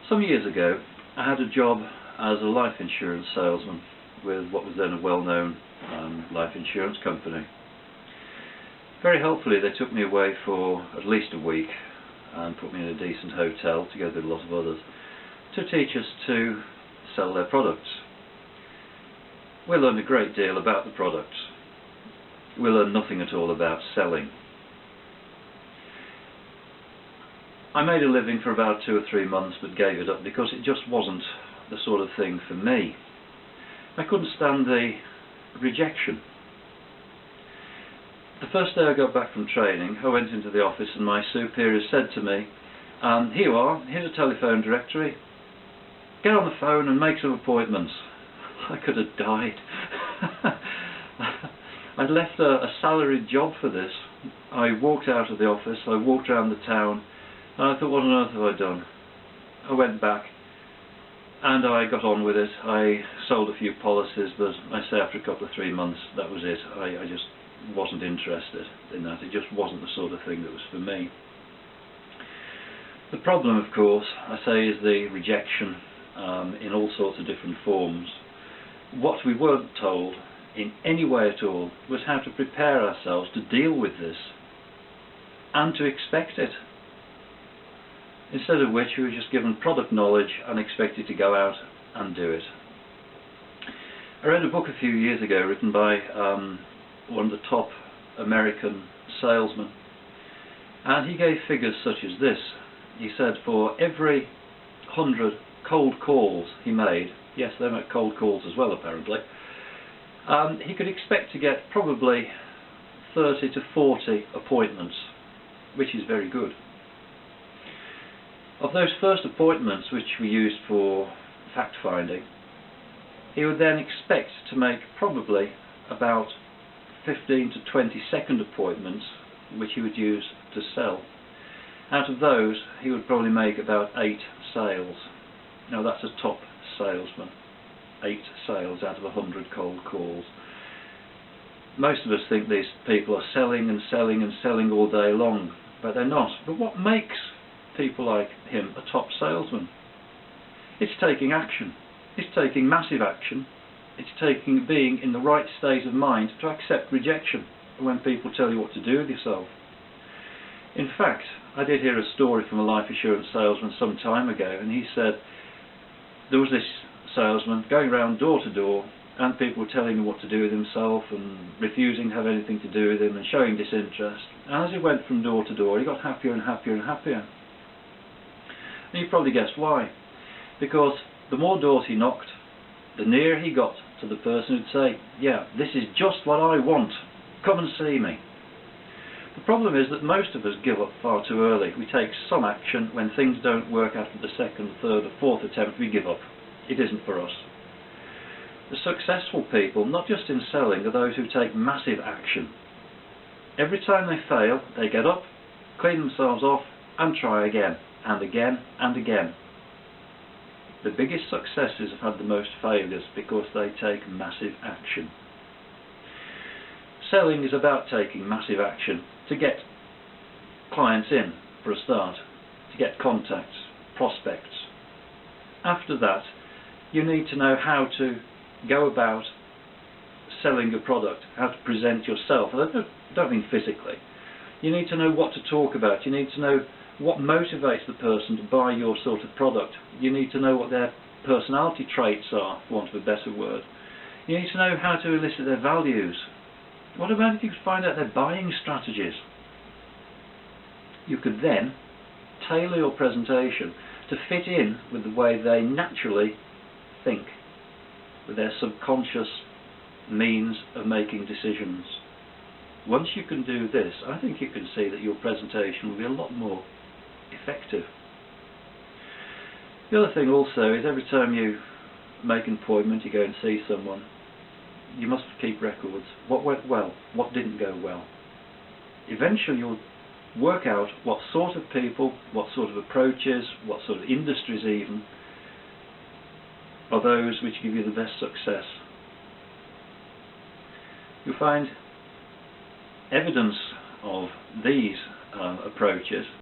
Some years ago, I had a job as a life insurance salesman with what was then a well-known life insurance company. Very helpfully, they took me away for at least a week and put me in a decent hotel together with a lot of others to teach us to sell their products. We learned a great deal about the products. We learned nothing at all about selling. I made a living for about 2 or 3 months but gave it up because it just wasn't the sort of thing for me. I couldn't stand the rejection. The first day I got back from training, I went into the office and my superior said to me, "Here you are, here's a telephone directory. Get on the phone and make some appointments." I could have died. I'd left a salaried job for this. I walked out of the office, I walked around the town, and I thought, what on earth have I done? I went back and I got on with it. I sold a few policies, but I say after a couple of 3 months, that was it. I just wasn't interested in that. It just wasn't the sort of thing that was for me. The problem, of course, I say, is the rejection in all sorts of different forms. What we weren't told in any way at all was how to prepare ourselves to deal with this and to expect it. Instead of which we were just given product knowledge and expected to go out and do it. I read a book a few years ago written by one of the top American salesmen, and he gave figures such as this. He said for every 100 cold calls he made, yes, they make cold calls as well apparently, he could expect to get probably 30 to 40 appointments, which is very good. Of those first appointments which we used for fact-finding, he would then expect to make probably about 15 to 20 second appointments which he would use to sell. Out of those he would probably make about 8 sales. Now that's a top salesman. 8 sales out of 100 cold calls. Most of us think these people are selling and selling and selling all day long, but they're not. But what makes people like him a top salesman? It's taking action. It's taking massive action. It's being in the right state of mind to accept rejection when people tell you what to do with yourself. In fact, I did hear a story from a life insurance salesman some time ago, and he said there was this salesman going around door to door and people were telling him what to do with himself and refusing to have anything to do with him and showing disinterest. And as he went from door to door, he got happier and happier and happier. And you probably guessed why. Because the more doors he knocked, the nearer he got to the person who'd say, "Yeah, this is just what I want. Come and see me." The problem is that most of us give up far too early. We take some action. When things don't work after the second, third or fourth attempt, we give up. It isn't for us. The successful people, not just in selling, are those who take massive action. Every time they fail, they get up, clean themselves off and try again and again and again. The biggest successes have had the most failures because they take massive action. Selling is about taking massive action to get clients in for a start, to get contacts, prospects. After that, you need to know how to go about selling a product, how to present yourself. I don't mean physically. You need to know what to talk about. You need to know what motivates the person to buy your sort of product. You need to know what their personality traits are, for want of a better word. You need to know how to elicit their values. What about if you could find out their buying strategies? You could then tailor your presentation to fit in with the way they naturally think, with their subconscious means of making decisions. Once you can do this, I think you can see that your presentation will be a lot more effective. The other thing also is every time you make an appointment, you go and see someone, you must keep records. What went well? What didn't go well? Eventually you'll work out what sort of people, what sort of approaches, what sort of industries even, are those which give you the best success. You'll find evidence of these approaches